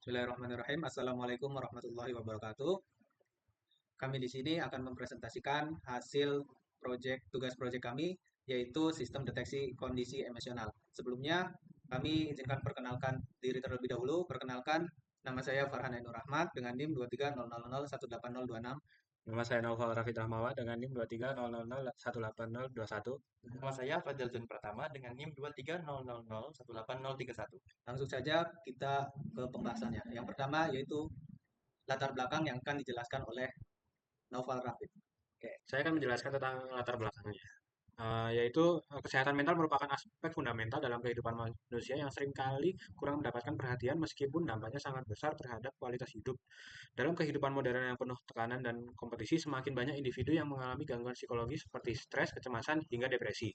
Bismillahirrahmanirrahim. Assalamualaikum warahmatullahi wabarakatuh. Kami di sini akan mempresentasikan hasil tugas proyek kami, yaitu sistem deteksi kondisi emosional. Sebelumnya, kami izinkan perkenalkan diri terlebih dahulu. Perkenalkan, nama saya Farhan Ainur Rahmat dengan NIM 23000180026. Nama saya Naufal Rafid Rahmawan dengan NIM 2300018021. Nama saya Fadil Jun Pratama dengan NIM 2300018031. Langsung saja kita ke pembahasannya. Yang pertama yaitu latar belakang yang akan dijelaskan oleh Naufal Rafid. Oke, saya akan menjelaskan tentang latar belakangnya. Yaitu kesehatan mental merupakan aspek fundamental dalam kehidupan manusia yang seringkali kurang mendapatkan perhatian meskipun dampaknya sangat besar terhadap kualitas hidup. Dalam kehidupan modern yang penuh tekanan dan kompetisi, semakin banyak individu yang mengalami gangguan psikologis seperti stres, kecemasan, hingga depresi.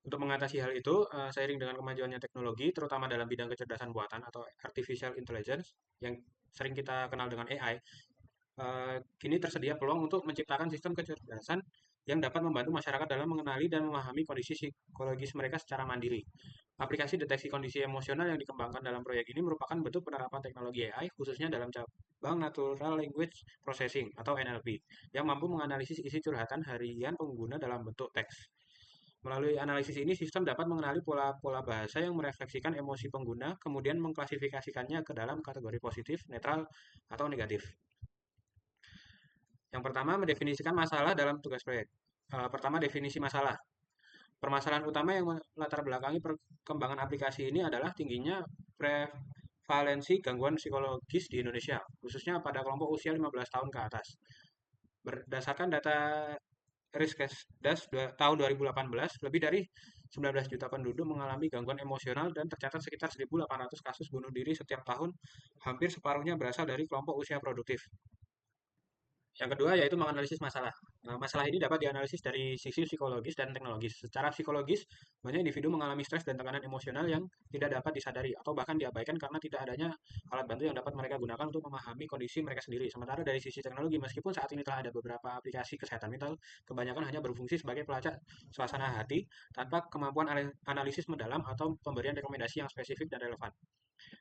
Untuk mengatasi hal itu, seiring dengan kemajuannya teknologi, terutama dalam bidang kecerdasan buatan atau artificial intelligence, yang sering kita kenal dengan AI, kini tersedia peluang untuk menciptakan sistem kecerdasan yang dapat membantu masyarakat dalam mengenali dan memahami kondisi psikologis mereka secara mandiri. Aplikasi deteksi kondisi emosional yang dikembangkan dalam proyek ini merupakan bentuk penerapan teknologi AI, khususnya dalam cabang Natural Language Processing atau NLP, yang mampu menganalisis isi curhatan harian pengguna dalam bentuk teks. Melalui analisis ini, sistem dapat mengenali pola-pola bahasa yang merefleksikan emosi pengguna, kemudian mengklasifikasikannya ke dalam kategori positif, netral, atau negatif. Yang pertama, mendefinisikan masalah dalam tugas proyek. Pertama, definisi masalah. Permasalahan utama yang melatar belakangi perkembangan aplikasi ini adalah tingginya prevalensi gangguan psikologis di Indonesia, khususnya pada kelompok usia 15 tahun ke atas. Berdasarkan data Riskesdas tahun 2018, lebih dari 19 juta penduduk mengalami gangguan emosional dan tercatat sekitar 1.800 kasus bunuh diri setiap tahun, hampir separuhnya berasal dari kelompok usia produktif. Yang kedua yaitu menganalisis masalah. Nah, masalah ini dapat dianalisis dari sisi psikologis dan teknologis. Secara psikologis, banyak individu mengalami stres dan tekanan emosional yang tidak dapat disadari atau bahkan diabaikan karena tidak adanya alat bantu yang dapat mereka gunakan untuk memahami kondisi mereka sendiri. Sementara dari sisi teknologi, meskipun saat ini telah ada beberapa aplikasi kesehatan mental, kebanyakan hanya berfungsi sebagai pelacak suasana hati tanpa kemampuan analisis mendalam atau pemberian rekomendasi yang spesifik dan relevan.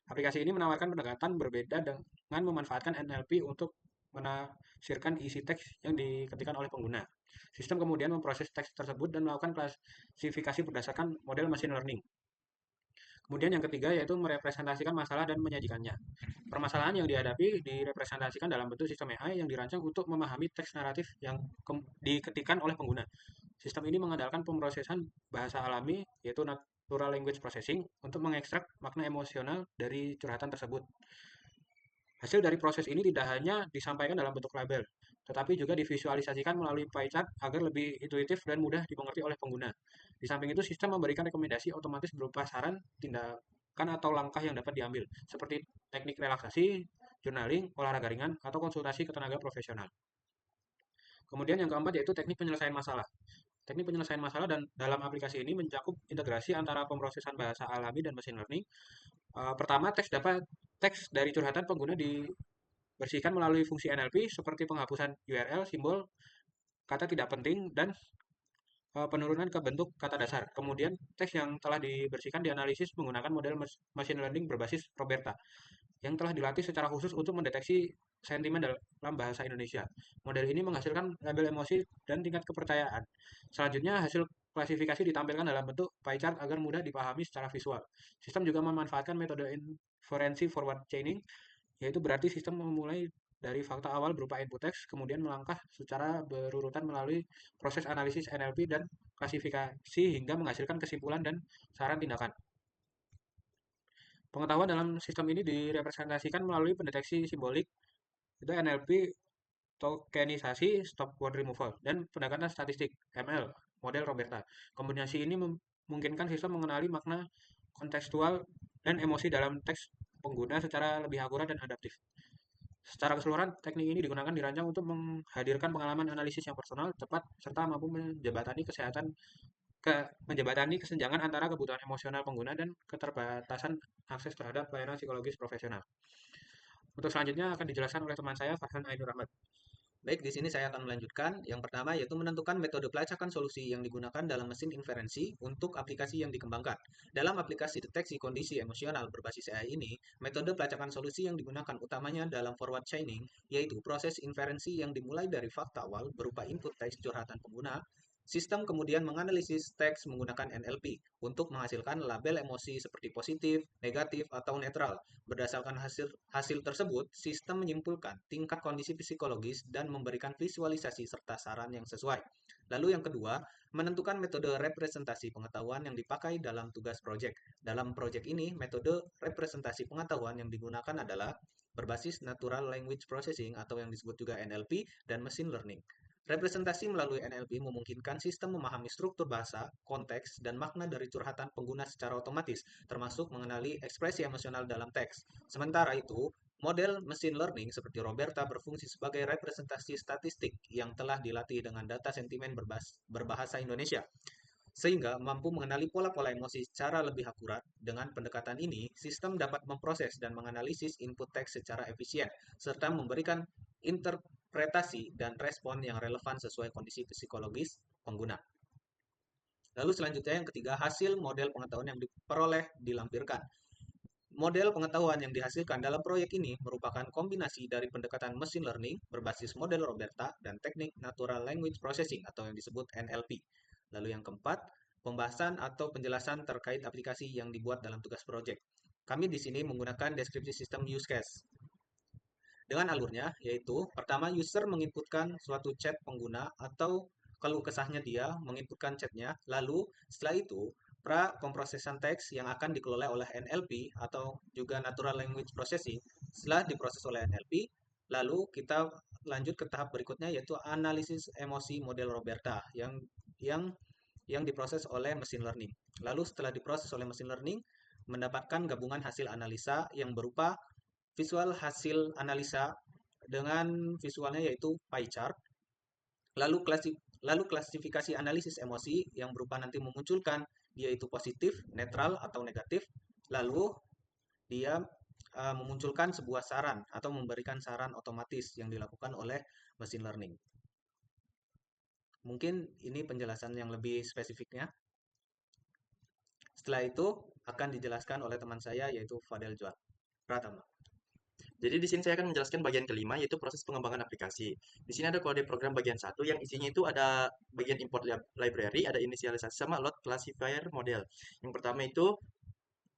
Aplikasi ini menawarkan pendekatan berbeda dengan memanfaatkan NLP untuk menafsirkan isi teks yang diketikkan oleh pengguna. Sistem kemudian memproses teks tersebut dan melakukan klasifikasi berdasarkan model machine learning. Kemudian yang ketiga yaitu merepresentasikan masalah dan menyajikannya. Permasalahan yang dihadapi direpresentasikan dalam bentuk sistem AI yang dirancang untuk memahami teks naratif yang diketikkan oleh pengguna. Sistem ini mengandalkan pemrosesan bahasa alami yaitu Natural Language Processing untuk mengekstrak makna emosional dari curhatan tersebut. Hasil dari proses ini tidak hanya disampaikan dalam bentuk label, tetapi juga divisualisasikan melalui pie chart agar lebih intuitif dan mudah dimengerti oleh pengguna. Di samping itu, sistem memberikan rekomendasi otomatis berupa saran, tindakan atau langkah yang dapat diambil, seperti teknik relaksasi, journaling, olahraga ringan, atau konsultasi ke tenaga profesional. Kemudian yang keempat yaitu teknik penyelesaian masalah. Teknik penyelesaian masalah dan dalam aplikasi ini mencakup integrasi antara pemrosesan bahasa alami dan machine learning. Pertama, teks dari curhatan pengguna dibersihkan melalui fungsi NLP seperti penghapusan URL, simbol, kata tidak penting, dan penurunan ke bentuk kata dasar. Kemudian, teks yang telah dibersihkan dianalisis menggunakan model machine learning berbasis Roberta yang telah dilatih secara khusus untuk mendeteksi sentimen dalam bahasa Indonesia. Model ini menghasilkan label emosi dan tingkat kepercayaan. Selanjutnya, hasil klasifikasi ditampilkan dalam bentuk pie chart agar mudah dipahami secara visual. Sistem juga memanfaatkan metode inferensi forward chaining, yaitu berarti sistem memulai dari fakta awal berupa input teks, kemudian melangkah secara berurutan melalui proses analisis NLP dan klasifikasi hingga menghasilkan kesimpulan dan saran tindakan. Pengetahuan dalam sistem ini direpresentasikan melalui pendeteksi simbolik, itu NLP, tokenisasi, stop word removal, dan pendekatan statistik, ML, model Roberta. Kombinasi ini memungkinkan sistem mengenali makna kontekstual dan emosi dalam teks pengguna secara lebih akurat dan adaptif. Secara keseluruhan, teknik ini dirancang untuk menghadirkan pengalaman analisis yang personal, tepat, serta mampu menjembatani kesenjangan antara kebutuhan emosional pengguna dan keterbatasan akses terhadap pelayanan psikologis profesional. Untuk selanjutnya akan dijelaskan oleh teman saya, Farhan Ainur Rahmat. Baik, di sini saya akan melanjutkan. Yang pertama yaitu menentukan metode pelacakan solusi yang digunakan dalam mesin inferensi untuk aplikasi yang dikembangkan. Dalam aplikasi deteksi kondisi emosional berbasis AI ini, metode pelacakan solusi yang digunakan utamanya dalam forward chaining, yaitu proses inferensi yang dimulai dari fakta awal berupa input teks curhatan pengguna. Sistem kemudian menganalisis teks menggunakan NLP untuk menghasilkan label emosi seperti positif, negatif, atau netral. Berdasarkan hasil tersebut, sistem menyimpulkan tingkat kondisi psikologis dan memberikan visualisasi serta saran yang sesuai. Lalu yang kedua, menentukan metode representasi pengetahuan yang dipakai dalam tugas proyek. Dalam proyek ini, metode representasi pengetahuan yang digunakan adalah berbasis Natural Language Processing atau yang disebut juga NLP dan Machine Learning. Representasi melalui NLP memungkinkan sistem memahami struktur bahasa, konteks, dan makna dari curhatan pengguna secara otomatis, termasuk mengenali ekspresi emosional dalam teks. Sementara itu, model machine learning seperti Roberta berfungsi sebagai representasi statistik yang telah dilatih dengan data sentimen berbahasa Indonesia, sehingga mampu mengenali pola-pola emosi secara lebih akurat. Dengan pendekatan ini, sistem dapat memproses dan menganalisis input teks secara efisien, serta memberikan interpretasi dan respon yang relevan sesuai kondisi psikologis pengguna. Lalu selanjutnya yang ketiga, hasil model pengetahuan yang diperoleh dilampirkan. Model pengetahuan yang dihasilkan dalam proyek ini merupakan kombinasi dari pendekatan machine learning berbasis model Roberta dan teknik Natural Language Processing atau yang disebut NLP. Lalu yang keempat, pembahasan atau penjelasan terkait aplikasi yang dibuat dalam tugas proyek. Kami di sini menggunakan deskripsi sistem use case dengan alurnya, yaitu pertama user menginputkan suatu chat pengguna atau keluh kesahnya dia menginputkan chatnya, lalu setelah itu pra pemrosesan teks yang akan dikelola oleh NLP atau juga Natural Language Processing. Setelah diproses oleh NLP, lalu kita lanjut ke tahap berikutnya yaitu analisis emosi model Roberta yang yang diproses oleh machine learning. Lalu setelah diproses oleh machine learning, mendapatkan gabungan hasil analisa yang berupa visual hasil analisa dengan visualnya yaitu pie chart, lalu klasifikasi analisis emosi yang berupa nanti memunculkan dia itu positif, netral atau negatif, lalu dia memunculkan sebuah saran atau memberikan saran otomatis yang dilakukan oleh machine learning. Mungkin ini penjelasan yang lebih spesifiknya. Setelah itu akan dijelaskan oleh teman saya yaitu Fadel Juat Pratama. Jadi di sini saya akan menjelaskan bagian kelima yaitu proses pengembangan aplikasi. Di sini ada kode program bagian satu yang isinya itu ada bagian import library, ada inisialisasi sama load classifier model. Yang pertama itu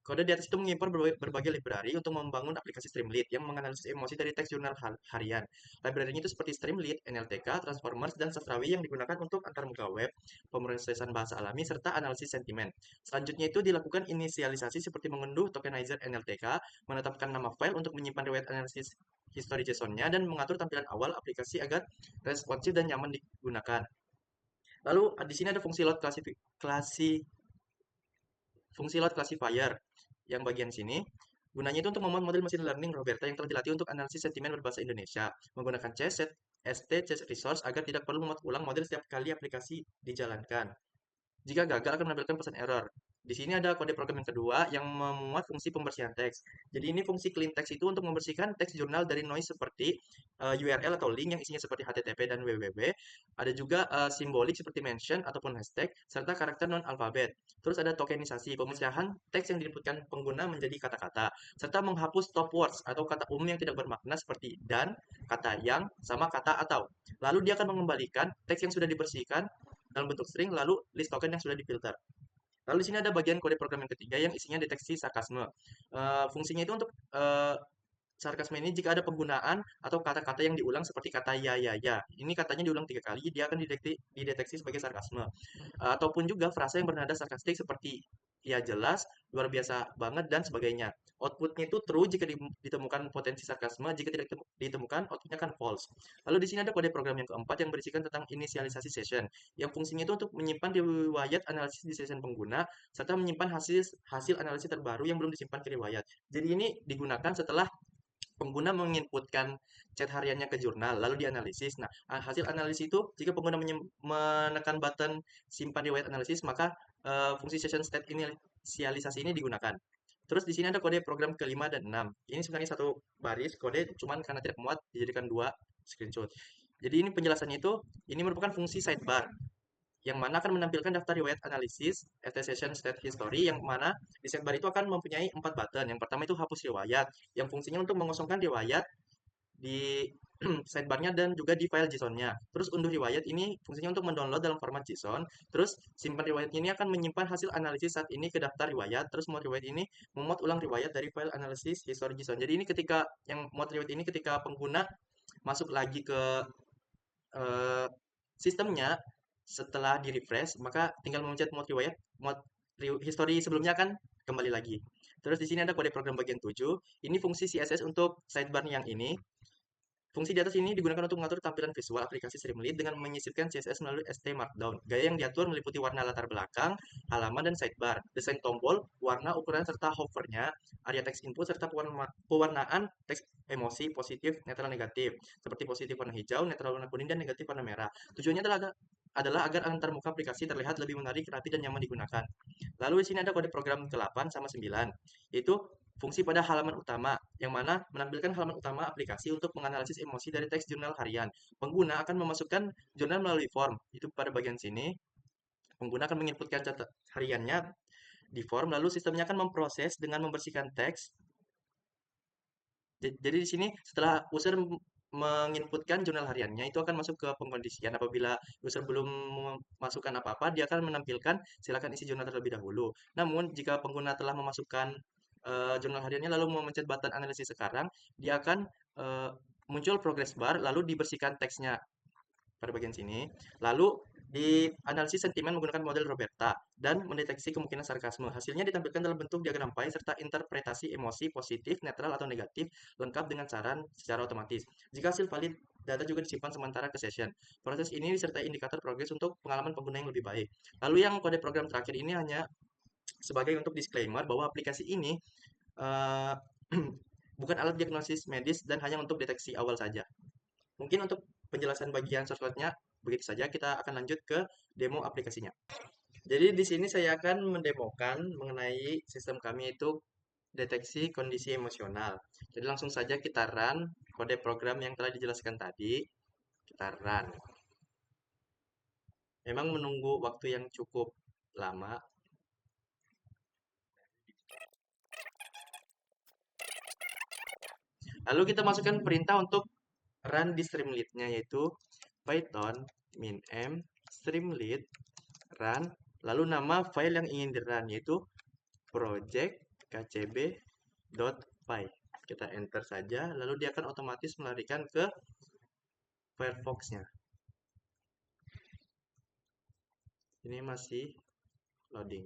kode di atas itu mengimpor berbagai library untuk membangun aplikasi Streamlit yang menganalisis emosi dari teks jurnal harian. Library-nya itu seperti Streamlit, NLTK, Transformers, dan Sastrawi yang digunakan untuk antarmuka web, pemrosesan bahasa alami, serta analisis sentimen. Selanjutnya itu dilakukan inisialisasi seperti mengunduh tokenizer NLTK, menetapkan nama file untuk menyimpan riwayat analisis history JSON-nya, dan mengatur tampilan awal aplikasi agar responsif dan nyaman digunakan. Lalu di sini ada fungsi load fungsi load classifier yang bagian sini. Gunanya itu untuk membuat model machine learning Roberta yang telah dilatih untuk analisis sentimen berbahasa Indonesia, menggunakan chess resource agar tidak perlu memuat ulang model setiap kali aplikasi dijalankan. Jika gagal akan menampilkan pesan error. Di sini ada kode program yang kedua yang memuat fungsi pembersihan teks. Jadi ini fungsi clean text itu untuk membersihkan teks jurnal dari noise seperti URL atau link yang isinya seperti HTTP dan www. Ada juga simbolik seperti mention ataupun hashtag serta karakter non alfabet. Terus ada tokenisasi, pemecahan teks yang diinputkan pengguna menjadi kata-kata serta menghapus stop words atau kata umum yang tidak bermakna seperti dan, kata yang, sama kata atau. Lalu dia akan mengembalikan teks yang sudah dibersihkan dalam bentuk string, lalu list token yang sudah difilter. Lalu di sini ada bagian kode program yang ketiga yang isinya deteksi sarkasme. Fungsinya itu untuk sarkasme ini jika ada penggunaan atau kata-kata yang diulang seperti kata ya. Ini katanya diulang 3 kali, dia akan dideteksi sebagai sarkasme. Ataupun juga frasa yang bernada sarkastik seperti ya jelas, luar biasa banget, dan sebagainya. Outputnya itu true jika ditemukan potensi sarkasme, jika tidak ditemukan, outputnya kan false. Lalu di sini ada kode program yang keempat yang berisikan tentang inisialisasi session, yang fungsinya itu untuk menyimpan riwayat analisis di session pengguna, serta menyimpan hasil analisis terbaru yang belum disimpan ke riwayat. Jadi ini digunakan setelah pengguna menginputkan chat hariannya ke jurnal, lalu dianalisis. Nah, hasil analisis itu jika pengguna menekan button simpan riwayat analisis, maka fungsi session state inisialisasi ini digunakan. Terus di sini ada kode program ke-5 dan 6. Ini sebenarnya satu baris kode, cuman karena tidak muat dijadikan 2 screenshot. Jadi ini penjelasannya itu, ini merupakan fungsi sidebar yang mana akan menampilkan daftar riwayat analisis, attestation state history, yang mana di sidebar itu akan mempunyai 4 button. Yang pertama itu hapus riwayat, yang fungsinya untuk mengosongkan riwayat di sidebarnya dan juga di file JSON-nya. Terus unduh riwayat ini fungsinya untuk mendownload dalam format JSON. Terus simpan riwayat ini akan menyimpan hasil analisis saat ini ke daftar riwayat. Terus muat riwayat ini memuat ulang riwayat dari file analisis history JSON. Jadi ini ketika yang muat riwayat ini ketika pengguna masuk lagi ke eh, sistemnya setelah di refresh, maka tinggal memencet muat riwayat, muat history sebelumnya akan kembali lagi. Terus di sini ada kode program bagian 7. Ini fungsi CSS untuk sidebar yang ini. Fungsi di atas ini digunakan untuk mengatur tampilan visual aplikasi Streamlit dengan menyisipkan CSS melalui ST Markdown. Gaya yang diatur meliputi warna latar belakang, halaman, dan sidebar, desain tombol, warna, ukuran, serta hovernya, area teks input, serta pewarnaan teks emosi, positif, netral, negatif, seperti positif warna hijau, netral warna kuning, dan negatif warna merah. Tujuannya adalah agar antarmuka aplikasi terlihat lebih menarik, rapi, dan nyaman digunakan. Lalu di sini ada kode program ke-8 sama 9, yaitu fungsi pada halaman utama, yang mana menampilkan halaman utama aplikasi untuk menganalisis emosi dari teks jurnal harian. Pengguna akan memasukkan jurnal melalui form. Itu pada bagian sini, pengguna akan menginputkan catat hariannya di form, lalu sistemnya akan memproses dengan membersihkan teks. Jadi di sini setelah user menginputkan jurnal hariannya, itu akan masuk ke pengkondisian. Apabila user belum memasukkan apa-apa, dia akan menampilkan silakan isi jurnal terlebih dahulu. Namun jika pengguna telah memasukkan jurnal hariannya lalu memencet button analisis sekarang, dia akan muncul progress bar lalu dibersihkan teksnya pada bagian sini. Lalu di analisis sentimen menggunakan model Roberta dan mendeteksi kemungkinan sarkasme. Hasilnya ditampilkan dalam bentuk diagram pie serta interpretasi emosi positif, netral, atau negatif lengkap dengan saran secara otomatis. Jika hasil valid, data juga disimpan sementara ke session. Proses ini disertai indikator progres untuk pengalaman pengguna yang lebih baik. Lalu yang kode program terakhir ini hanya sebagai untuk disclaimer bahwa aplikasi ini uh, bukan alat diagnosis medis dan hanya untuk deteksi awal saja. Mungkin untuk penjelasan bagian shortcutnya begitu saja. Kita akan lanjut ke demo aplikasinya. Jadi di sini saya akan mendemokan mengenai sistem kami itu deteksi kondisi emosional. Jadi langsung saja kita run kode program yang telah dijelaskan tadi. Kita run. Memang menunggu waktu yang cukup lama. Lalu kita masukkan perintah untuk run di Streamlit-nya, yaitu python min-m streamlit run, lalu nama file yang ingin di-run yaitu project.kcb.py. Kita enter saja, lalu dia akan otomatis melarikan ke Firefox-nya. Ini masih loading.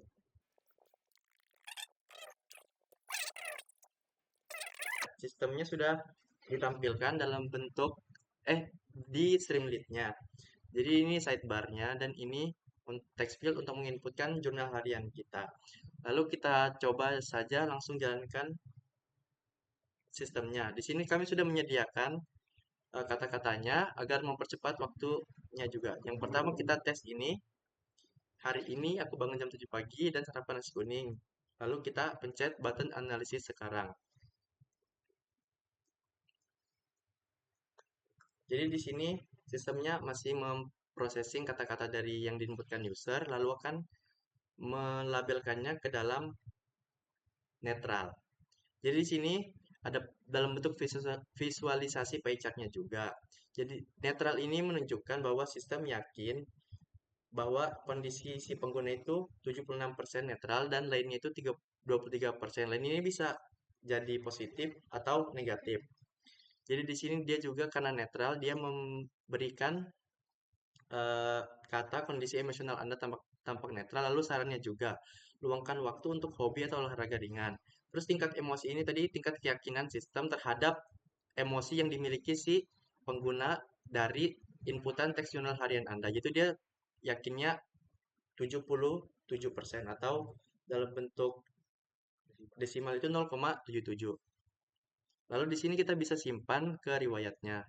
Sistemnya sudah ditampilkan dalam bentuk di Streamlit-nya. Jadi ini sidebar-nya dan ini text field untuk menginputkan jurnal harian kita. Lalu kita coba saja langsung jalankan sistemnya. Di sini kami sudah menyediakan kata-katanya agar mempercepat waktunya juga. Yang pertama kita tes ini. Hari ini aku bangun jam 7 pagi dan sarapan nasi kuning. Lalu kita pencet button analisis sekarang. Jadi di sini sistemnya masih memprocessing kata-kata dari yang diinputkan user, lalu akan melabelkannya ke dalam netral. Jadi di sini ada dalam bentuk visualisasi pie chart-nya juga. Jadi netral ini menunjukkan bahwa sistem yakin bahwa kondisi si pengguna itu 76% netral dan lainnya itu 23%. Lain ini bisa jadi positif atau negatif. Jadi di sini dia juga karena netral, dia memberikan kata kondisi emosional Anda tampak netral, lalu sarannya juga luangkan waktu untuk hobi atau olahraga ringan. Terus tingkat emosi ini tadi tingkat keyakinan sistem terhadap emosi yang dimiliki si pengguna dari inputan teks jurnal harian Anda. Jadi dia yakinnya 77% atau dalam bentuk desimal itu 0,77. Lalu di sini kita bisa simpan ke riwayatnya.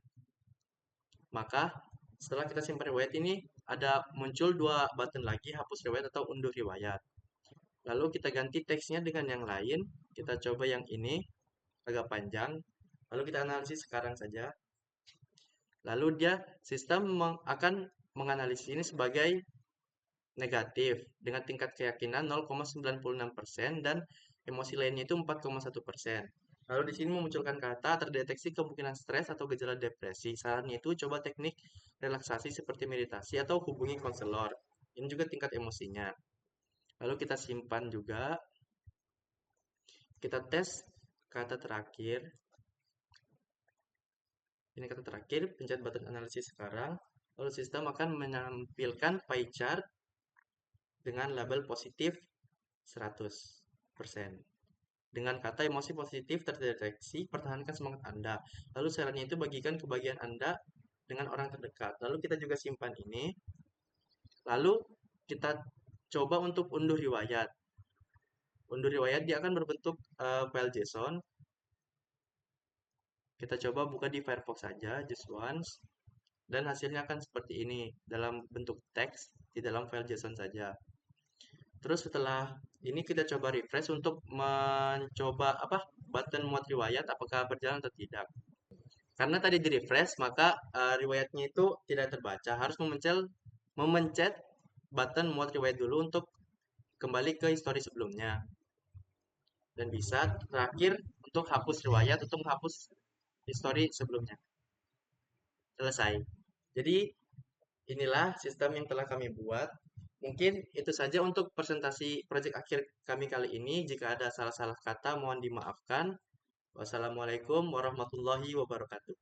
Maka setelah kita simpan riwayat ini ada muncul dua button lagi, hapus riwayat atau unduh riwayat. Lalu kita ganti teksnya dengan yang lain. Kita coba yang ini agak panjang. Lalu kita analisis sekarang saja. Lalu sistem akan menganalisis ini sebagai negatif dengan tingkat keyakinan 0,96% dan emosi lainnya itu 4,1%. Lalu di sini memunculkan kata terdeteksi kemungkinan stres atau gejala depresi. Sarannya itu coba teknik relaksasi seperti meditasi atau hubungi konselor. Ini juga tingkat emosinya. Lalu kita simpan juga. Kita tes kata terakhir. Ini kata terakhir, pencet button analisis sekarang. Lalu sistem akan menampilkan pie chart dengan label positif 100%. Dengan kata emosi positif terdeteksi, pertahankan semangat Anda. Lalu sarannya itu bagikan kebahagiaan Anda dengan orang terdekat. Lalu kita juga simpan ini. Lalu kita coba untuk unduh riwayat. Unduh riwayat dia akan berbentuk file JSON. Kita coba buka di Firefox saja, just once. Dan hasilnya akan seperti ini, dalam bentuk teks di dalam file JSON saja. Terus setelah ini kita coba refresh untuk mencoba button muat riwayat apakah berjalan atau tidak. Karena tadi di refresh maka riwayatnya itu tidak terbaca, harus memencet button muat riwayat dulu untuk kembali ke histori sebelumnya. Dan bisa terakhir untuk hapus riwayat untuk menghapus histori sebelumnya. Selesai. Jadi inilah sistem yang telah kami buat. Mungkin itu saja untuk presentasi proyek akhir kami kali ini. Jika ada salah-salah kata mohon dimaafkan. Wassalamualaikum warahmatullahi wabarakatuh.